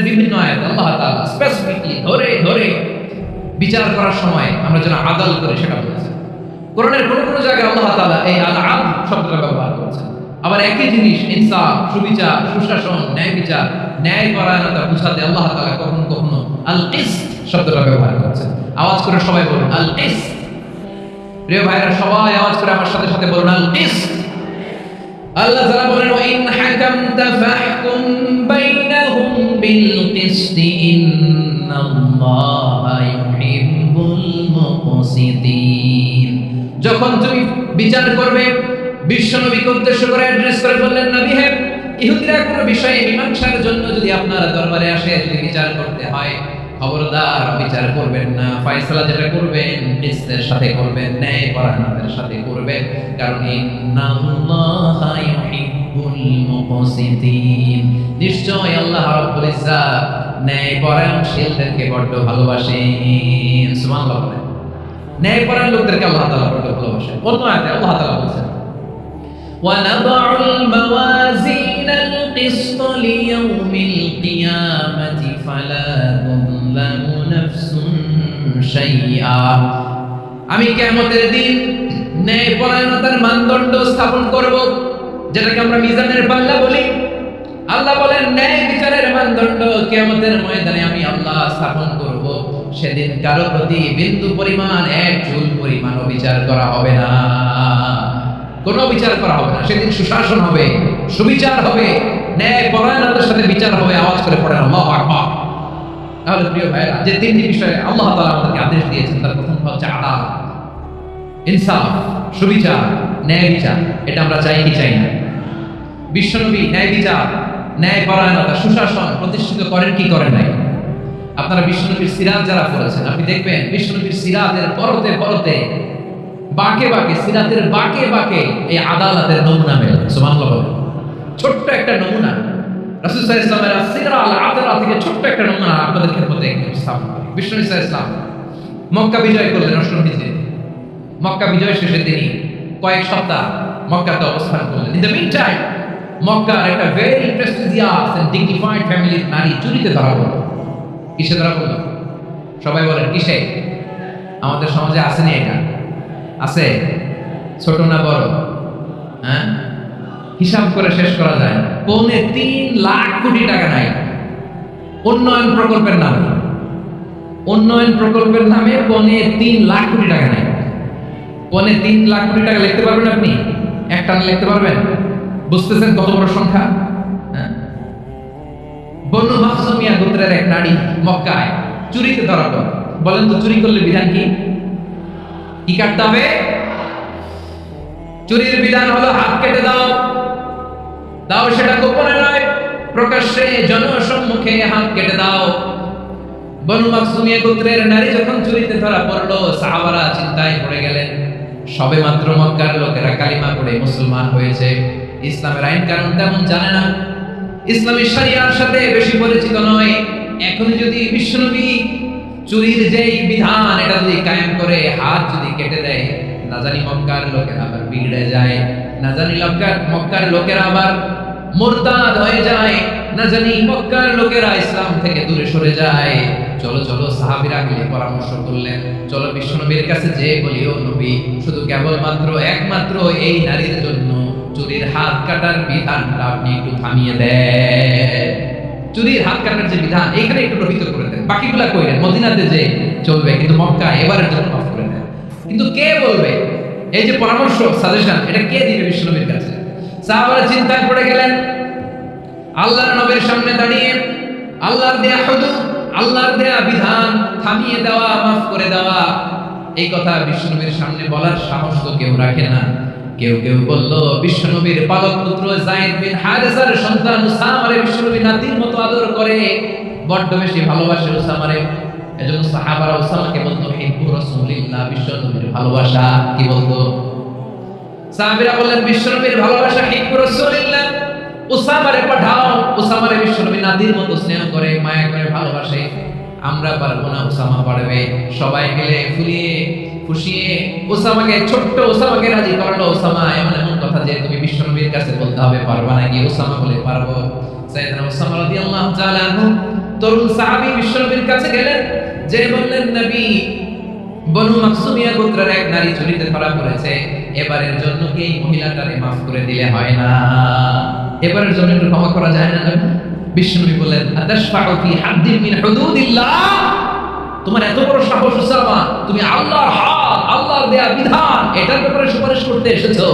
বিভিন্ন আয়াত আল্লাহ তাআলা স্পেসিফিকলি ধরে ধরে বিচার করার সময় আমরা যেন আদাল করে সেটা বলেছেন। কোরআনের কোন কোন জায়গায় আল্লাহ তাআলা এই আল-আদল শব্দটা ব্যবহার করেছেন। আবার একই জিনিস ইনসাফ, সুবিচার, সুশাসন, ন্যায় বিচার, ন্যায়পরায়ণতা বোঝাতে আল্লাহ তাআলা কখনো কখনো আল-কিসত শব্দটা ব্যবহার করেছেন। আওয়াজ করে সবাই বলুন আল-কিসত। প্রিয় ভাইরা সবাই আওয়াজ করে আমার সাথে সাথে বলুন আল-কিসত। আল্লাহ তাআলা বলেন ওয়া ইন হাকামতা ফাহকুম বাইনাহুম বিল কিসতি ইন্নাল্লাহা ইউহিব্বুল মুকসিতিন। যখন তুমি বিচার করবে, বিশ্বনবীকে উদ্দেশ্য করে অ্যাড্রেস করে বললেন, নবী হে, ইহুদিরা কোনো বিষয়ে মীমাংসার জন্য যদি আপনার দরবারে আসে, যদি বিচার করতে হয়, খবরদার বিচার করবেন না, ফয়সালা যেটা করবেন কিসতের সাথে করবেন, ন্যায়পরায়ণতার সাথে করবেন, কারণ ইন্নাল্লাহা ইউহিব্বুল মুকসিতিন। নিশ্চয় আল্লাহ রাব্বুল ইজ্জাত ন্যায়পরায়ণশীলদেরকে বড় ভালোবাসেন। সুবহানাল্লাহ। ন্যায়পরায়ণ লোকদেরকে আল্লাহ তাআলা বড় ভালোবাসেন। অন্য আয়াতে আল্লাহ তাআলা বলেছেন وَنَضَعُ الْمَوَازِينَ الْقِسْطَ لِيَوْمِ الْقِيَامَةِ فَلَا تُظْلَمُ نَفْسٌ شَيْئًا। আমি কিয়ামতের দিন ন্যায়পরায়ণতার মানদণ্ড স্থাপন করব, যেটাকে আমরা মিজানের পাল্লা বলি। আল্লাহ বলেন ন্যায় বিচারের মানদণ্ড কিয়ামতের ময়দানে আমি আল্লাহ স্থাপন করব। সেদিন কারো প্রতি বিন্দু পরিমাণ, এক চুল পরিমাণ বিচার করা হবে না, কোনো বিচার করা হবে না। সেদিন সুশাসন হবে, সুবিচার হবে, ন্যায় পরায়ণতার সাথে বিচার হবে। আওয়াজ করে পড়েন আল্লাহু আকবার। তাহলে প্রিয় ভাইরা, যে তিনটি বিষয়ে আল্লাহ তাআলা আমাদেরকে আদেশ দিয়েছেন, তার প্রথম হচ্ছে আদালত, ইনসাফ, সুবিচার, ন্যায় বিচার। এটা আমরা চাই কি চাই না? বিশ্বনবী ন্যায় বিচার, ন্যায় পরায়ণতা, সুশাসন প্রতিষ্ঠিত করেন কি করেন নাই? আপনারা বিশ্বনবীর সিরাত যারা পড়েছেন, আপনি দেখবেন বিশ্বনবীর সিরাতের পরতে পরতে, বাঁকে বাঁকে, সিরাতের বাঁকে বাঁকে এই আদালতের নমুনা মেলে। সুবহানাল্লাহ। ছোট্ট একটা নমুনা রাসূল সাল্লাল্লাহু আলাইহি ওয়াসাল্লামের সিরা আল আদলা থেকে ছোট্ট একটা নমুনা আপনাদের খেদমতে উপস্থাপন করি। বিশ্বনবী সাল্লাল্লাহু আলাইহি ওয়াসাল্লাম মক্কা বিজয় করলেন অষ্টম হিজরিতে। মক্কা বিজয় শেষে তিনি কয়েক সপ্তাহ মক্কাতে অবস্থান করলেন। ইন দ্য মিন টাইম মক্কার একটা ভেরি প্রেস্টিজিয়াস এন্ড ডিগনিফাইড ফ্যামিলির নারী চুরিতে ধরা পড়ল। কিসে ধরা পড়ল? সবাই বলেন কিসে? আমাদের সমাজে আসেনি এটা? আছে? ছোট না বড়? হ্যাঁ, হিসাব করে শেষ করা যায় না। 3.5 কোটি টাকা নাই উন্নয়ন প্রকল্পের নামে। উন্নয়ন প্রকল্পের নামে 3.5 কোটি টাকা নাই। 3.5 কোটি টাকা লিখতে পারবেন আপনি? একটা লিখতে পারবেন? বুঝতেছেন কত বড় সংখ্যা? হ্যাঁ, বনু মাখজুমিয়া গোত্রের এক নারী মক্কায় চুরিতে ধরা পড়ল। বলেন তো চুরি করলে বিধান কি? কি কাটতে হবে? চুরির বিধান হলো হাত কেটে দাও। দাও সেটা গোপনে নয়, প্রকাশ্যে জনসম্মুখে হাত কেটে দাও। বনু মাখজুমিয়া গোত্রের নারী যখন চুরিতে ধরা পড়লো, সাহাবারা চিন্তায় পড়ে গেলেন। সবেমাত্র মক্কার লোকেরা কালিমা পড়ে মুসলমান হয়েছে, ইসলামের আইন কানুন তেমন জানে না, ইসলামী শরিয়ার সাথে বেশি পরিচিত নয়। এখন যদি বিশ্বনবী চুরির যেই বিধান এটা যদি কায়েম করে হাত যদি কেটে দেয়, না জানি মক্কার লোকেরা আবার বিগড়ে যায়, না জানি মক্কার লোকেরা আবার মুরতাদ হয়ে যায়, না জানি মক্কার লোকেরা ইসলাম থেকে দূরে সরে যায়। চলো চলো সাহাবীরা মিলে পরামর্শ করলেন, চলো বিশ্বনবীর কাছে যেয়ে বলি, ও নবী, শুধু কেবলমাত্র একমাত্র এই নারীর জন্য চুরির হাত কাটার বিধানটা আপনি একটু থামিয়ে দেন। চুরির হাত কাটার যে বিধান এখানে একটু রহিত করে দেন, বাকিগুলা কইলেন মদিনাতে যে চলবে, কিন্তু মক্কা এবারের জন্য মাফ করে দেন। কিন্তু কে বলবে? এই যে পরামর্শ, সাজেশন, এটা কে দিবে বিশ্বনবীর কাছে? সাহাবারা চিন্তায় পড়ে গেলেন। আল্লাহর নবীর সামনে দাঁড়িয়ে আল্লাহর দেয়া হুদুদ, আল্লাহর দেয়া বিধান থামিয়ে দেওয়া, মাফ করে দেওয়া, এই কথা বিশ্বনবীর সামনে বলার সাহস তো কেউ রাখে না। কেউ কেউ বলল, বিশ্বনবীর পালক পুত্র যায়েদ বিন হারেসার সন্তান উসামারে বিশ্বনবী নাতির মতো আদর করে, বড্ড বেশি ভালোবাসে উসামারে। এজন্য সাহাবারা উসামাকে বলতো হিব্বু রাসূলিল্লাহ, বিশ্বনবীর ভালোবাসা। কি বলতো? সাহাবীরা বললেন বিশ্বনবীর ভালোবাসা হিব্বু রাসূলিল্লাহ, উসামারে পাঠাও। উসামারে বিশ্বনবী নাতির মতো স্নেহ করে, মায়া করে, ভালোবাসে। আমরা পারবো না, উসামা পারবে। সবাই মিলে ফুলিয়ে খুশিয়ে ওসামাকে, ছোট্ট ওসামাকে রাজি করালো। ওসামা, এমন এমন কথা যে তুমি বিশ্বনবীর কাছে বলতে হবে, পারবা নাকি? ওসামা বলে, পারবো। সাইয়েদনা ওসামা রাদিয়াল্লাহু তাআলা আনহু তরুণ সাহাবী বিশ্বনবীর কাছে গেলেন, যে বললেন, নবী, বনু মাকসুমিয়া গোত্রের এক নারী চুরিতে ধরা পড়েছে, এবারের জন্য কি এই মহিলাটারে মাফ করে দিলে হয় না? এবারের জন্য একটু ক্ষমা করা যায় না? বিশ্বনবী বললেন, আতাশফাউ ফি হাদ্দিন মিন হুদুদিল্লাহ, তোমার এত বড় সাহস ওসামা, তুমি আল্লাহর হক, আল্লাহর দেয়া বিধান, এটার ব্যাপারে সুপারিশ করতে এসেছো?